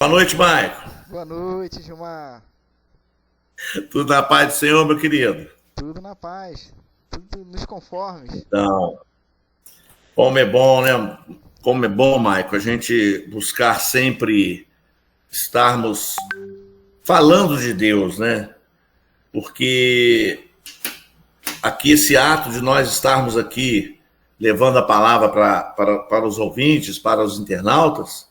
Boa noite, Maicon. Boa noite, Gilmar. Tudo na paz do Senhor, meu querido? Tudo na paz, tudo nos conformes. Então, como é bom, né? Como é bom, Maicon, a gente buscar sempre estarmos falando de Deus, né? Porque aqui, esse ato de nós estarmos aqui levando a palavra para os ouvintes, para os internautas,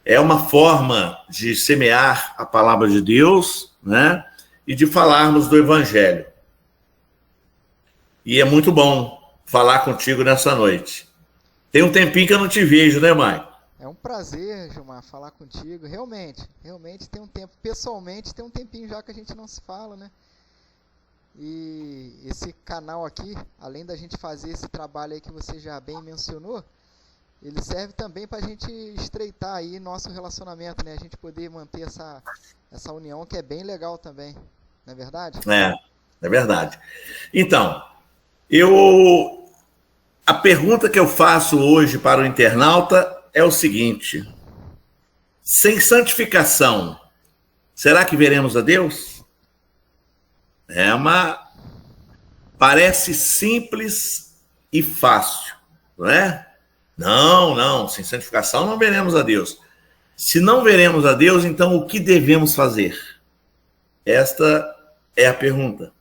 é uma forma de semear a palavra de Deus, né? E de falarmos do Evangelho. E é muito bom falar contigo nessa noite. Tem um tempinho que eu não te vejo, né, Maicon? É um prazer, Gilmar, falar contigo. Realmente tem um tempo, pessoalmente tem um tempinho já que a gente não se fala, né? E esse canal aqui, além da gente fazer esse trabalho aí que você já bem mencionou, ele serve também para a gente estreitar aí nosso relacionamento, né? A gente poder manter essa união que é bem legal também, não é verdade? É verdade. Então, eu a pergunta que eu faço hoje para o internauta é o seguinte: sem santificação, será que veremos a Deus? É uma parece simples e fácil, não é? Não, não, sem santificação não veremos a Deus. Se não veremos a Deus, então o que devemos fazer? Esta é a pergunta.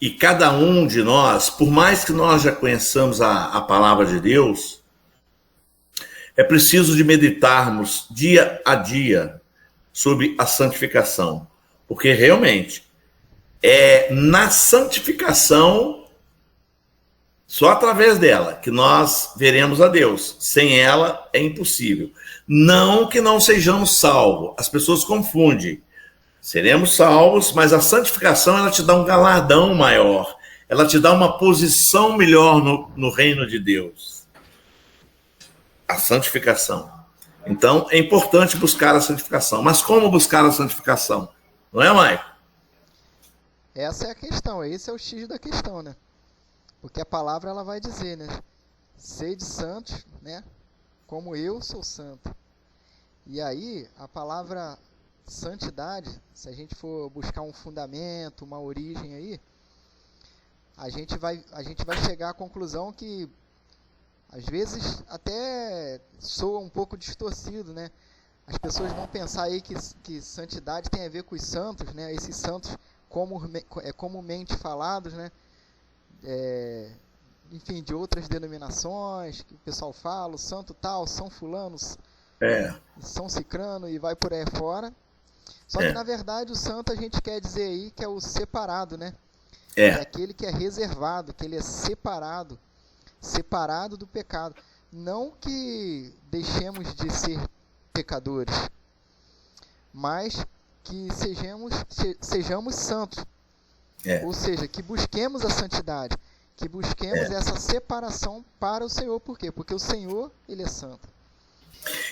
E cada um de nós, por mais que nós já conheçamos a palavra de Deus, é preciso de meditarmos dia a dia sobre a santificação. Porque realmente é na santificação, só através dela, que nós veremos a Deus. Sem ela é impossível. Não que não sejamos salvos. As pessoas confundem. Seremos salvos, mas a santificação ela te dá um galardão maior. Ela te dá uma posição melhor no reino de Deus. A santificação. Então, é importante buscar a santificação. Mas como buscar a santificação? Não é, Maicon? Essa é a questão, esse é o X da questão, né? Porque a palavra ela vai dizer, né? Sede santos, né? Como eu sou santo. E aí, a palavra santidade, se a gente for buscar um fundamento, uma origem aí, a gente vai chegar à conclusão que às vezes até soa um pouco distorcido, né? As pessoas vão pensar aí que santidade tem a ver com os santos, né? Esses santos comumente falados, né? É, enfim, de outras denominações que o pessoal fala, o santo tal, São Fulano, É, São Cicrano e vai por aí fora. Só que é, na verdade o santo a gente quer dizer aí que é o separado, né? É é. aquele que é reservado, que ele é separado, separado do pecado. Não que deixemos de ser pecadores, mas que sejamos santos. É. Ou seja, que busquemos a santidade, que busquemos essa separação para o Senhor. Por quê? Porque o Senhor, ele é santo.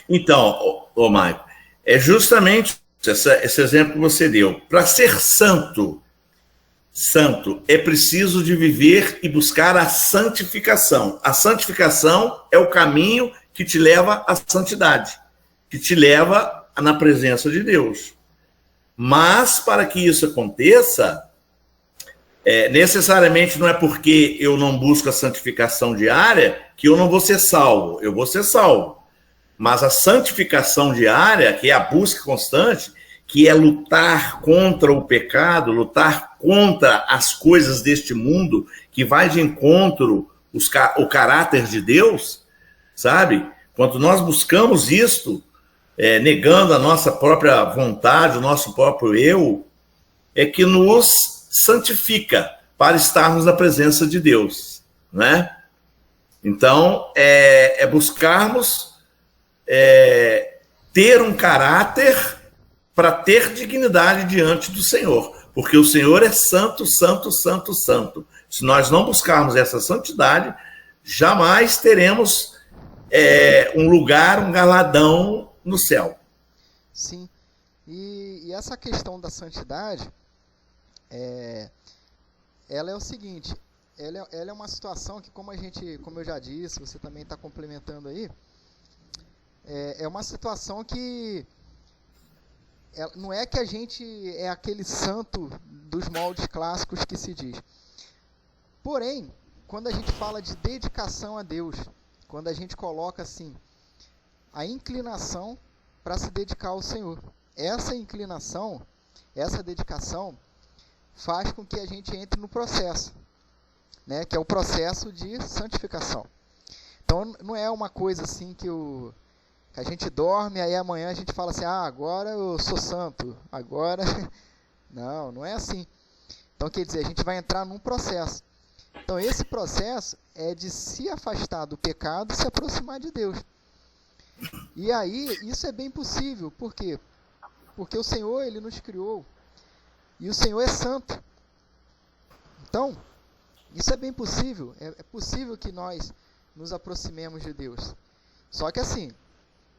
Então, Maicon, é justamente esse exemplo que você deu. Para ser santo, santo, é preciso de viver e buscar a santificação. A santificação é o caminho que te leva à santidade, que te leva na presença de Deus. Mas para que isso aconteça, necessariamente não é porque eu não busco a santificação diária que eu não vou ser salvo. Eu vou ser salvo. Mas a santificação diária, que é a busca constante, que é lutar contra o pecado, lutar contra as coisas deste mundo, que vai de encontro o caráter de Deus, sabe? Quando nós buscamos isto, negando a nossa própria vontade, o nosso próprio eu, é que nos santifica para estarmos na presença de Deus, né? Então, é buscarmos ter um caráter para ter dignidade diante do Senhor, porque o Senhor é santo, santo, santo, santo. Se nós não buscarmos essa santidade, jamais teremos um lugar, um galadão no céu. Sim. E essa questão da santidade, ela é o seguinte, ela é uma situação que, como eu já disse, você também está complementando aí, é uma situação que não é que a gente é aquele santo dos moldes clássicos que se diz. Porém, quando a gente fala de dedicação a Deus, quando a gente coloca assim, a inclinação para se dedicar ao Senhor, essa inclinação, essa dedicação faz com que a gente entre no processo, né, que é o processo de santificação. Então não é uma coisa assim que a gente dorme, aí amanhã a gente fala assim, agora eu sou santo, agora... Não é assim. Então quer dizer, a gente vai entrar num processo. Então esse processo é de se afastar do pecado e se aproximar de Deus. E aí, isso é bem possível. Por quê? Porque o Senhor, Ele nos criou. E o Senhor é santo. Então, isso é bem possível. É possível que nós nos aproximemos de Deus. Só que assim,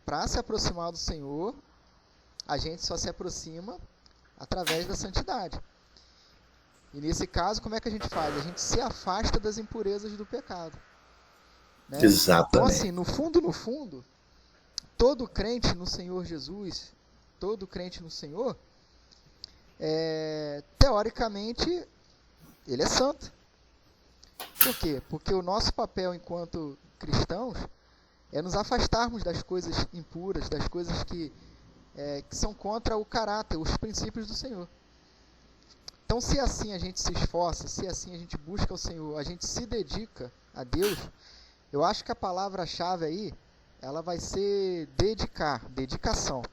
para se aproximar do Senhor, a gente só se aproxima através da santidade. E nesse caso, como é que a gente faz? A gente se afasta das impurezas do pecado. Né? Exatamente. Então assim, no fundo, todo crente no Senhor Jesus, todo crente no Senhor, teoricamente, ele é santo. Por quê? Porque o nosso papel enquanto cristãos é nos afastarmos das coisas impuras, das coisas que são contra o caráter, os princípios do Senhor. Então, se assim a gente se esforça, se assim a gente busca o Senhor, a gente se dedica a Deus, eu acho que a palavra-chave aí, ela vai ser dedicação.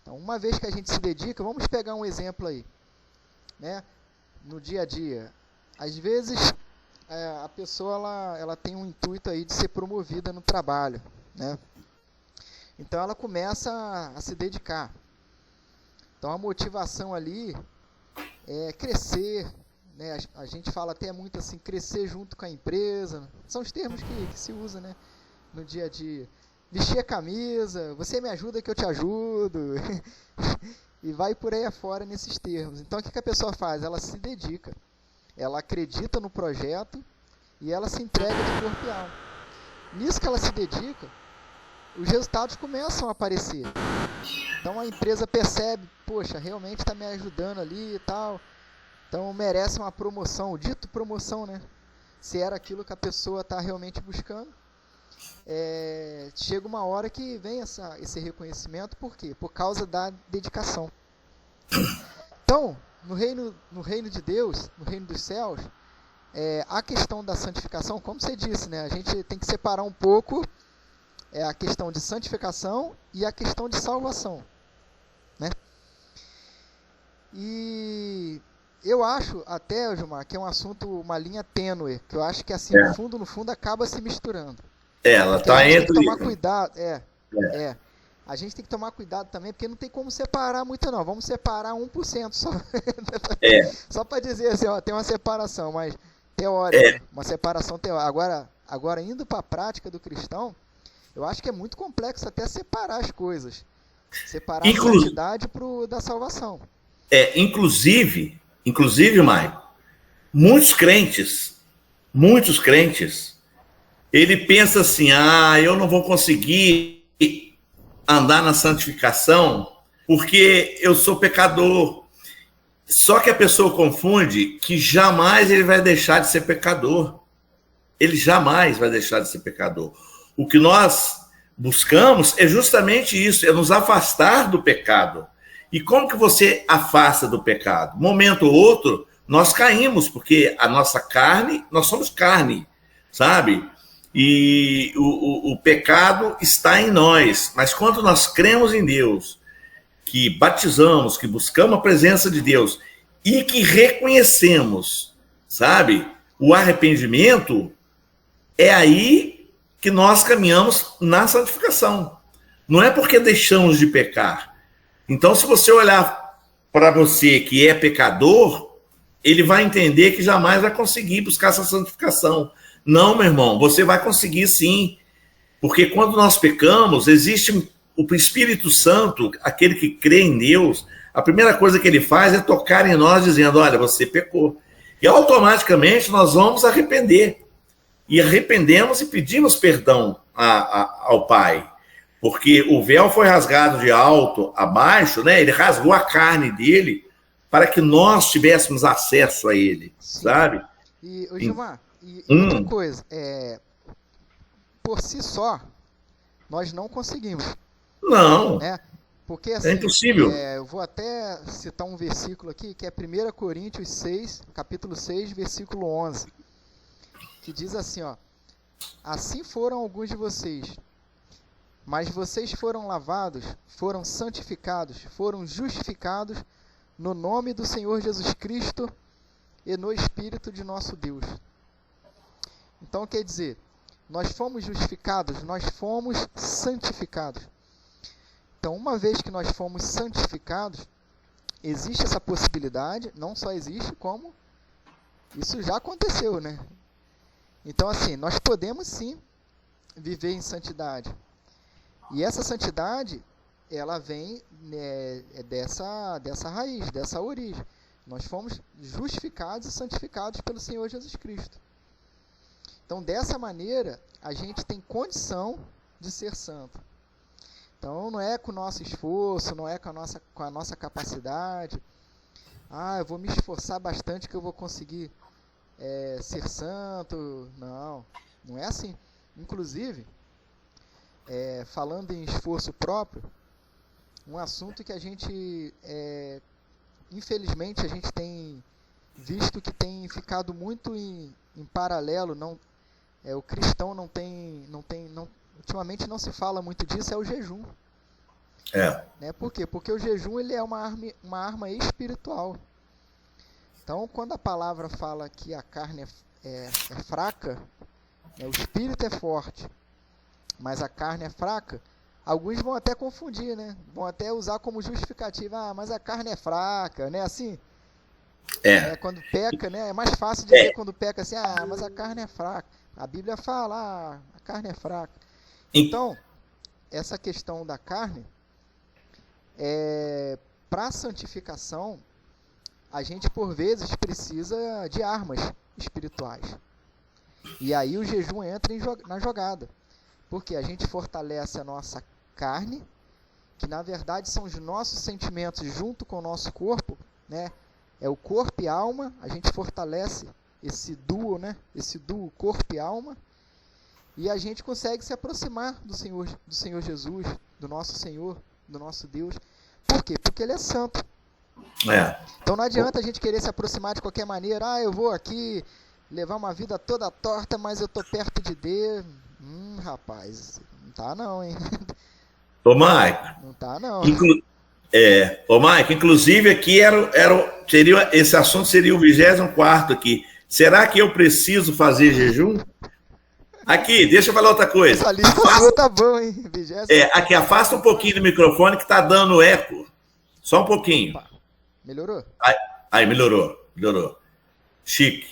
Então, uma vez que a gente se dedica, vamos pegar um exemplo aí, né? No dia a dia. Às vezes, a pessoa ela tem um intuito aí de ser promovida no trabalho, né? Então, ela começa a se dedicar. Então, a motivação ali é crescer, né? A gente fala até muito assim, crescer junto com a empresa. São os termos que se usa, né, no dia a dia. Vestir a camisa, você me ajuda que eu te ajudo. E vai por aí afora nesses termos. Então, o que a pessoa faz? Ela se dedica. Ela acredita no projeto e ela se entrega de corpo e alma. Nisso que ela se dedica, os resultados começam a aparecer. Então a empresa percebe, poxa, realmente está me ajudando ali e tal. Então merece uma promoção, dito promoção, né? Se era aquilo que a pessoa está realmente buscando. Chega uma hora que vem esse reconhecimento, por quê? Por causa da dedicação. Então, no reino de Deus, no reino dos céus, a questão da santificação, como você disse, né? A gente tem que separar um pouco a questão de santificação e a questão de salvação, né? E eu acho até, Gilmar, que é um assunto, uma linha tênue, que eu acho que assim, no fundo acaba se misturando. Ela está entre... Tem que tomar cuidado, a gente tem que tomar cuidado também, porque não tem como separar muito não, vamos separar 1% só. Só para dizer assim, tem uma separação, mas teórica, uma separação teórica. Agora indo para a prática do cristão, eu acho que é muito complexo até separar as coisas. Separar a santidade da salvação. Inclusive, Maico, muitos crentes, ele pensa assim, eu não vou conseguir andar na santificação porque eu sou pecador. Só que a pessoa confunde que jamais ele vai deixar de ser pecador. Ele jamais vai deixar de ser pecador. O que nós buscamos é justamente isso, é nos afastar do pecado. E como que você afasta do pecado? Momento ou outro, nós caímos, porque a nossa carne, nós somos carne, sabe? E o pecado está em nós. Mas quando nós cremos em Deus, que batizamos, que buscamos a presença de Deus e que reconhecemos, sabe? O arrependimento, é aí que nós caminhamos na santificação. Não é porque deixamos de pecar. Então, se você olhar para você que é pecador, ele vai entender que jamais vai conseguir buscar essa santificação. Não, meu irmão, você vai conseguir sim. Porque quando nós pecamos, existe o Espírito Santo, aquele que crê em Deus, a primeira coisa que ele faz é tocar em nós dizendo, olha, você pecou. E automaticamente nós vamos arrepender. E arrependemos e pedimos perdão ao Pai. Porque o véu foi rasgado de alto a baixo, né? Ele rasgou a carne dele para que nós tivéssemos acesso a ele, Sim. sabe? E, Gilmar, outra coisa, por si só, nós não conseguimos. Não. Né? Porque, assim, É impossível. Eu vou até citar um versículo aqui, que é 1 Coríntios 6, capítulo 6, versículo 11, que diz assim, ó: assim foram alguns de vocês, mas vocês foram lavados, foram santificados, foram justificados no nome do Senhor Jesus Cristo e no Espírito de nosso Deus. Então, quer dizer, nós fomos justificados, nós fomos santificados. Então, uma vez que nós fomos santificados, existe essa possibilidade, não só existe, como isso já aconteceu, né? Então, assim, nós podemos sim viver em santidade. E essa santidade, ela vem dessa raiz, dessa origem. Nós fomos justificados e santificados pelo Senhor Jesus Cristo. Então, dessa maneira, a gente tem condição de ser santo. Então, não é com o nosso esforço, não é com a nossa capacidade. Eu vou me esforçar bastante que eu vou conseguir ser santo. Não, não é assim. Inclusive, falando em esforço próprio, um assunto que a gente, infelizmente, a gente tem visto que tem ficado muito em paralelo. O cristão ultimamente não se fala muito disso, é o jejum. Né? Por quê? Porque o jejum ele é uma arma espiritual. Então, quando a palavra fala que a carne é fraca, o espírito é forte, mas a carne é fraca, alguns vão até confundir, né? Vão até usar como justificativa, mas a carne é fraca, né? Assim, quando peca, né? É mais fácil dizer quando peca assim, mas a carne é fraca. A Bíblia fala, a carne é fraca. Então, essa questão da carne, para a santificação, a gente por vezes precisa de armas espirituais. E aí o jejum entra na jogada. Porque a gente fortalece a nossa carne, que na verdade são os nossos sentimentos junto com o nosso corpo, né? É o corpo e alma, a gente fortalece esse duo, né? Esse duo corpo e alma, e a gente consegue se aproximar do Senhor Jesus, do nosso Senhor, do nosso Deus. Por quê? Porque Ele é santo. Então não adianta a gente querer se aproximar de qualquer maneira. Eu vou aqui levar uma vida toda torta, mas eu tô perto de Deus. Rapaz, não tá não, hein? Ô, Maico. Não tá não. Ô, Maico, inclusive aqui esse assunto seria o 24º aqui. Será que eu preciso fazer jejum? Aqui, deixa eu falar outra coisa. Essa lista tá bom, hein? Aqui, afasta um pouquinho do microfone que tá dando eco. Só um pouquinho. Opa. Melhorou? Aí, melhorou. Chique.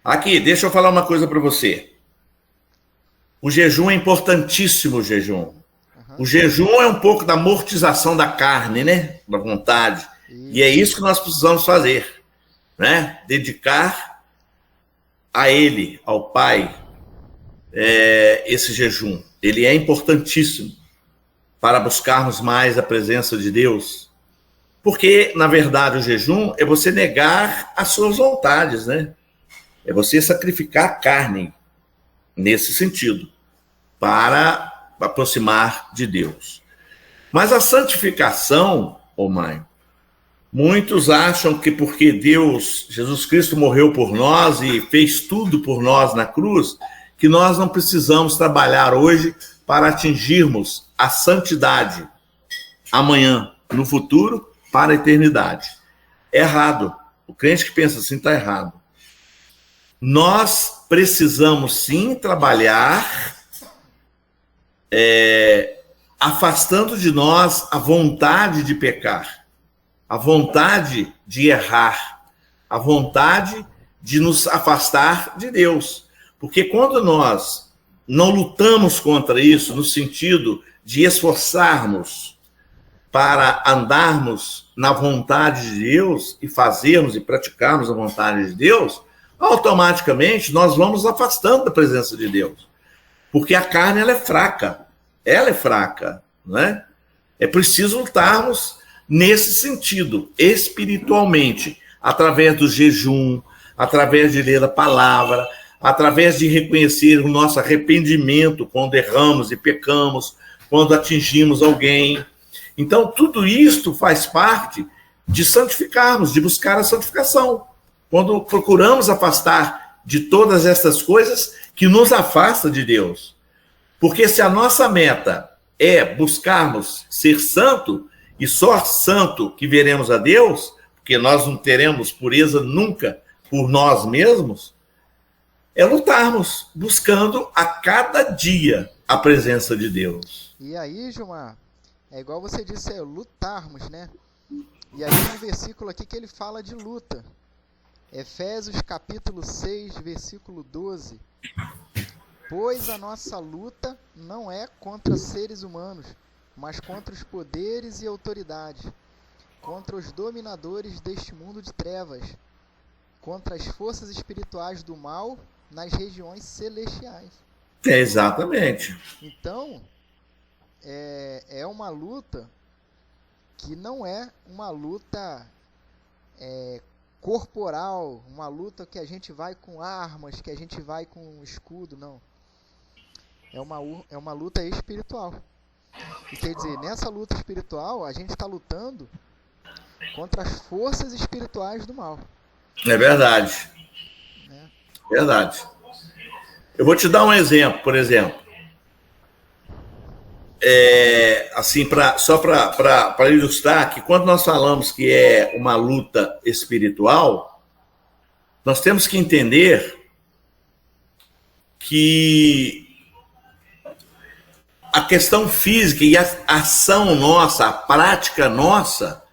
Aqui, deixa eu falar uma coisa para você. O jejum é importantíssimo, o jejum. Uhum. O jejum é um pouco da amortização da carne, né? Da vontade. Isso. E é isso que nós precisamos fazer, né? Dedicar a Ele, ao Pai, esse jejum. Ele é importantíssimo para buscarmos mais a presença de Deus. Porque, na verdade, o jejum é você negar as suas vontades, né? É você sacrificar a carne, nesse sentido, para aproximar de Deus. Mas a santificação, mãe, muitos acham que porque Jesus Cristo morreu por nós e fez tudo por nós na cruz, que nós não precisamos trabalhar hoje para atingirmos a santidade amanhã, no futuro, para a eternidade. É errado. O crente que pensa assim está errado. Nós precisamos sim trabalhar afastando de nós a vontade de pecar, a vontade de errar, a vontade de nos afastar de Deus. Porque quando nós não lutamos contra isso, no sentido de esforçarmos para andarmos na vontade de Deus e fazermos e praticarmos a vontade de Deus, automaticamente nós vamos afastando da presença de Deus. Porque a carne ela é fraca, ela é fraca, né? É preciso lutarmos nesse sentido, espiritualmente, através do jejum, através de ler a palavra, através de reconhecer o nosso arrependimento quando erramos e pecamos, quando atingimos alguém. Então, tudo isto faz parte de santificarmos, de buscar a santificação. Quando procuramos afastar de todas essas coisas que nos afastam de Deus. Porque se a nossa meta é buscarmos ser santo, e só santo que veremos a Deus, porque nós não teremos pureza nunca por nós mesmos, é lutarmos, buscando a cada dia a presença de Deus. E aí, Gilmar, é igual você disse, lutarmos, né? E aí tem um versículo aqui que ele fala de luta. Efésios capítulo 6, versículo 12. Pois a nossa luta não é contra seres humanos, mas contra os poderes e autoridades, contra os dominadores deste mundo de trevas, contra as forças espirituais do mal nas regiões celestiais. Exatamente. Então, é uma luta que não é uma luta corporal, uma luta que a gente vai com armas, que a gente vai com escudo, não. É uma luta espiritual. E quer dizer, nessa luta espiritual, a gente está lutando contra as forças espirituais do mal. É verdade. Verdade. Eu vou te dar um exemplo, por exemplo. Assim, só para ilustrar que quando nós falamos que é uma luta espiritual, nós temos que entender que a questão física e a ação nossa, a prática nossa,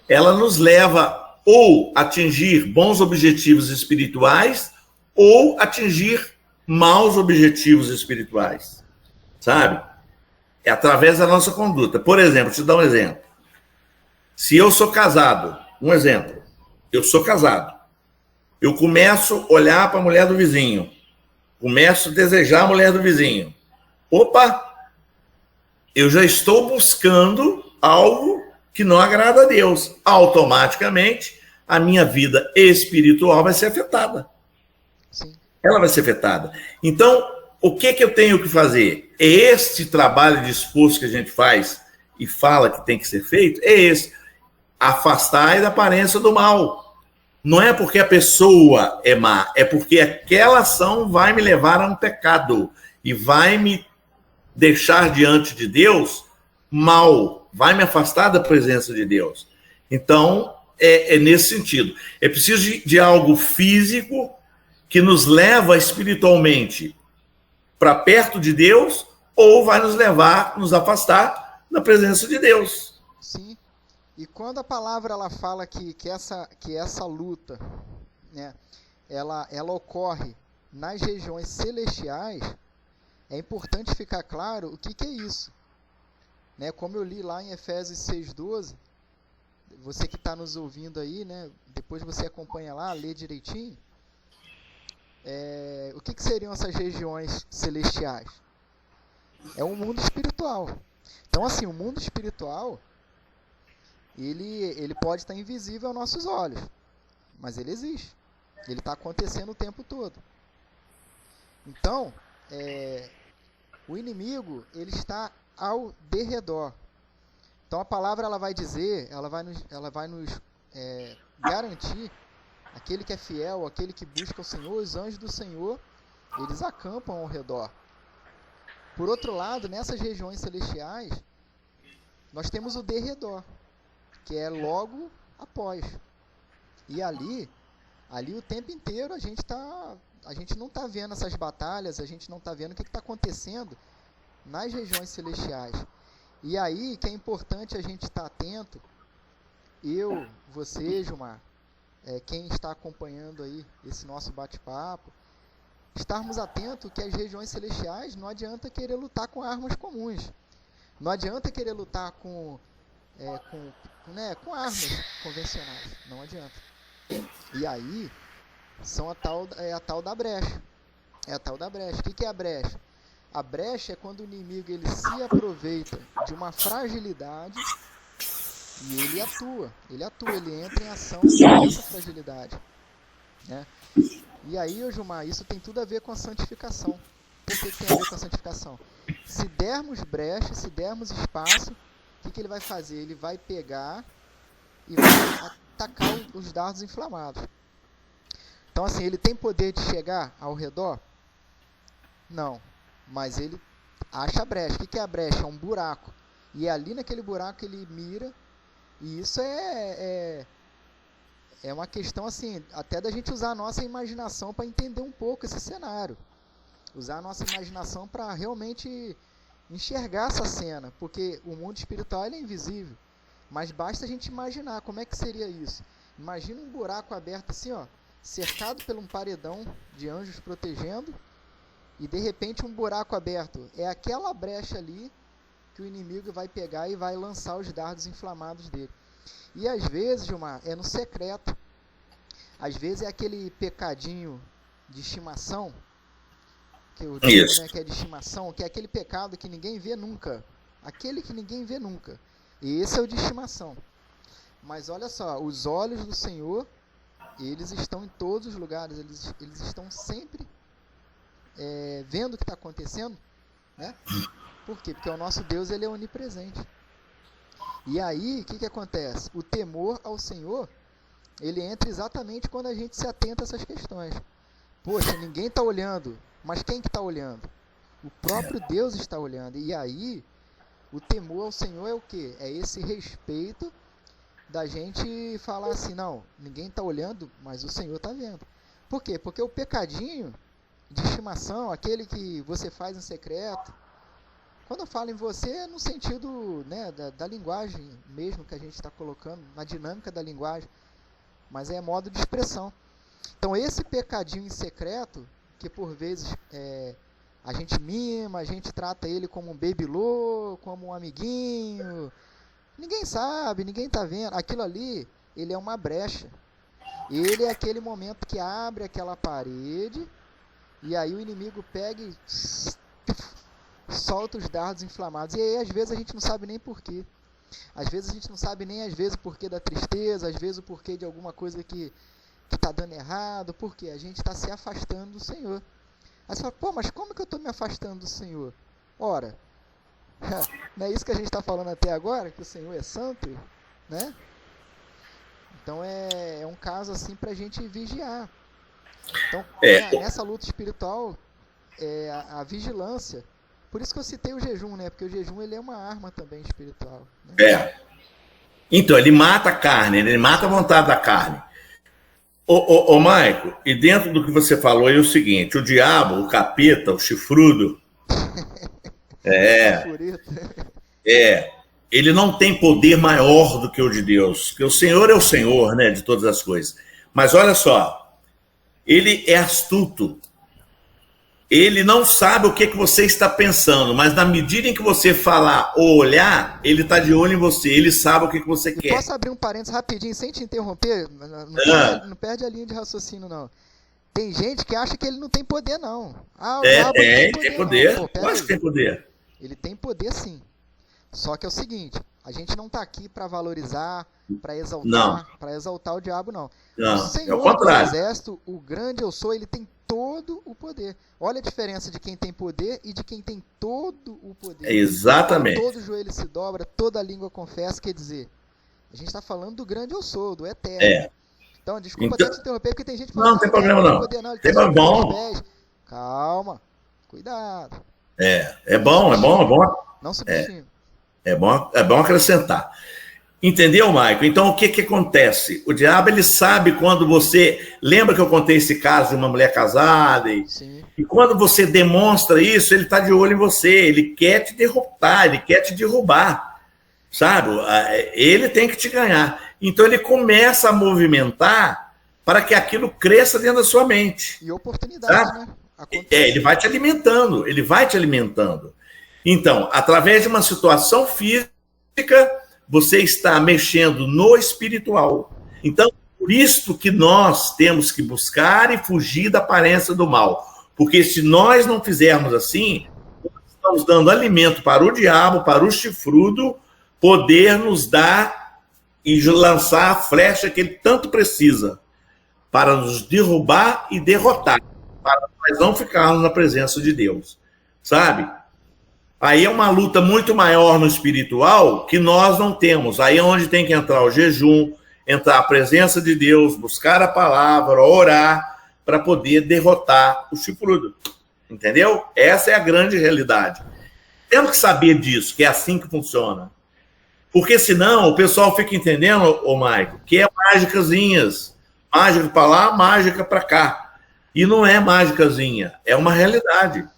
ela nos leva ou a atingir bons objetivos espirituais ou atingir maus objetivos espirituais, sabe? É através da nossa conduta. Por exemplo, vou te dar um exemplo. Se eu sou casado, um exemplo, eu sou casado, eu começo a olhar para a mulher do vizinho, começo a desejar a mulher do vizinho. Opa! Eu já estou buscando algo que não agrada a Deus. Automaticamente, a minha vida espiritual vai ser afetada. Sim. Ela vai ser afetada. Então, o que eu tenho que fazer? É este trabalho de esforço que a gente faz e fala que tem que ser feito? É esse. Afastar da aparência do mal. Não é porque a pessoa é má, é porque aquela ação vai me levar a um pecado e vai me deixar diante de Deus mal, vai me afastar da presença de Deus. Então, é nesse sentido. É preciso de algo físico que nos leva espiritualmente para perto de Deus ou vai nos levar, nos afastar da presença de Deus. Sim. E quando a palavra ela fala que essa luta, né, ela ocorre nas regiões celestiais, é importante ficar claro o que é isso. Né, como eu li lá em Efésios 6,12, você que está nos ouvindo aí, né, depois você acompanha lá, lê direitinho, o que seriam essas regiões celestiais? É um mundo espiritual. Então, assim, o mundo espiritual, ele pode estar invisível aos nossos olhos, mas ele existe. Ele está acontecendo o tempo todo. Então, o inimigo, ele está ao derredor. Então, a palavra ela vai dizer, ela vai nos garantir, aquele que é fiel, aquele que busca o Senhor, os anjos do Senhor, eles acampam ao redor. Por outro lado, nessas regiões celestiais, nós temos o derredor, que é logo após. E ali o tempo inteiro a gente não está vendo essas batalhas, a gente não está vendo o que está acontecendo nas regiões celestiais. E aí que é importante a gente estar atento, eu, você, Gilmar, quem está acompanhando aí esse nosso bate-papo, estarmos atentos que as regiões celestiais não adianta querer lutar com armas comuns. Não adianta querer lutar com armas convencionais. Não adianta. E aí, são a tal da brecha. É a tal da brecha. O que é a brecha? A brecha é quando o inimigo ele se aproveita de uma fragilidade e ele atua, ele entra em ação nessa fragilidade, né? E aí, ô Gilmar, isso tem tudo a ver com a santificação. Por que tem a ver com a santificação? Se dermos brecha, se dermos espaço, o que ele vai fazer? Ele vai pegar e vai atacar os dardos inflamados. Então, assim, ele tem poder de chegar ao redor? Não, mas ele acha a brecha. O que é a brecha? É um buraco. E é ali naquele buraco ele mira. E isso é uma questão, assim, até da gente usar a nossa imaginação para entender um pouco esse cenário. Usar a nossa imaginação para realmente enxergar essa cena. Porque o mundo espiritual ele é invisível. Mas basta a gente imaginar como é que seria isso. Imagina um buraco aberto assim, ó, cercado por um paredão de anjos protegendo. E de repente um buraco aberto. É aquela brecha ali que o inimigo vai pegar e vai lançar os dardos inflamados dele. E às vezes, Gilmar, é no secreto. Às vezes é aquele pecadinho de estimação, que eu digo, né, que é de estimação, que é aquele pecado que ninguém vê nunca. Aquele que ninguém vê nunca. E esse é o de estimação. Mas olha só, os olhos do Senhor, eles estão em todos os lugares, eles estão sempre vendo o que está acontecendo, né? Por quê? Porque o nosso Deus ele é onipresente. E aí, o que acontece? O temor ao Senhor, ele entra exatamente quando a gente se atenta a essas questões. Poxa, ninguém está olhando, mas quem que está olhando? O próprio Deus está olhando. E aí, o temor ao Senhor é o quê? É esse respeito da gente falar assim, não, ninguém está olhando, mas o Senhor está vendo. Por quê? Porque o pecadinho de estimação, aquele que você faz em secreto, quando eu falo em você, é no sentido, né, da linguagem mesmo que a gente está colocando, na dinâmica da linguagem, mas é modo de expressão. Então, esse pecadinho em secreto, que por vezes a gente mima, a gente trata ele como um bebelô, como um amiguinho, ninguém sabe, ninguém está vendo, aquilo ali, ele é uma brecha. Ele é aquele momento que abre aquela parede, e aí o inimigo pega e solta os dardos inflamados. E aí, às vezes, a gente não sabe nem porquê. Às vezes, a gente não sabe nem, às vezes, o porquê da tristeza, às vezes, o porquê de alguma coisa que está dando errado. Por quê? A gente está se afastando do Senhor. Aí você fala, pô, mas como que eu estou me afastando do Senhor? Ora, não é isso que a gente está falando até agora, que o Senhor é santo, né? Então, é um caso, assim, para a gente vigiar. Então, nessa luta espiritual, a vigilância. Por isso que eu citei o jejum, né? Porque o jejum ele é uma arma também espiritual. Né? Então, ele mata a carne, ele mata a vontade da carne. Ô Maico, e dentro do que você falou é o seguinte, o diabo, o capeta, o chifrudo, ele não tem poder maior do que o de Deus, porque o Senhor é o Senhor, né, de todas as coisas. Mas olha só, ele é astuto. Ele não sabe o que você está pensando, mas na medida em que você falar ou olhar, ele está de olho em você, ele sabe o que você quer. Posso abrir um parênteses rapidinho, sem te interromper? Não perde a linha de raciocínio, não. Tem gente que acha que ele não tem poder, não. Tem poder. Eu acho que tem poder. Ele tem poder, sim. Só que é o seguinte, a gente não está aqui para valorizar, para exaltar o diabo, não. Não, o Senhor do exército, o grande eu sou, ele tem todo o poder. Olha a diferença de quem tem poder e de quem tem todo o poder. Exatamente. Todo joelho se dobra, toda língua confessa, quer dizer, a gente está falando do grande eu sou, do eterno. Então, desculpa até te interromper, porque tem gente que fala, não tem problema não. Poder, não, tem bom. Calma, cuidado. É bom. Não subestime. É bom acrescentar. Entendeu, Maico? Então, o que acontece? O diabo, ele sabe quando você... Lembra que eu contei esse caso de uma mulher casada? E quando você demonstra isso, ele está de olho em você. Ele quer te derrotar, ele quer te derrubar. Sabe? Ele tem que te ganhar. Então, ele começa a movimentar para que aquilo cresça dentro da sua mente. E oportunidade, sabe? Né? Ele vai te alimentando. Então, através de uma situação física, você está mexendo no espiritual. Então, por isso que nós temos que buscar e fugir da aparência do mal. Porque se nós não fizermos assim, estamos dando alimento para o diabo, para o chifrudo, poder nos dar e lançar a flecha que ele tanto precisa para nos derrubar e derrotar, para nós não ficarmos na presença de Deus, sabe? Aí é uma luta muito maior no espiritual que nós não temos. Aí é onde tem que entrar o jejum, entrar a presença de Deus, buscar a palavra, orar, para poder derrotar o chifrudo. Entendeu? Essa é a grande realidade. Temos que saber disso, que é assim que funciona. Porque senão o pessoal fica entendendo, ô Maico, que é mágicazinhas. Mágica para lá, mágica para cá. E não é mágicazinha, é uma realidade.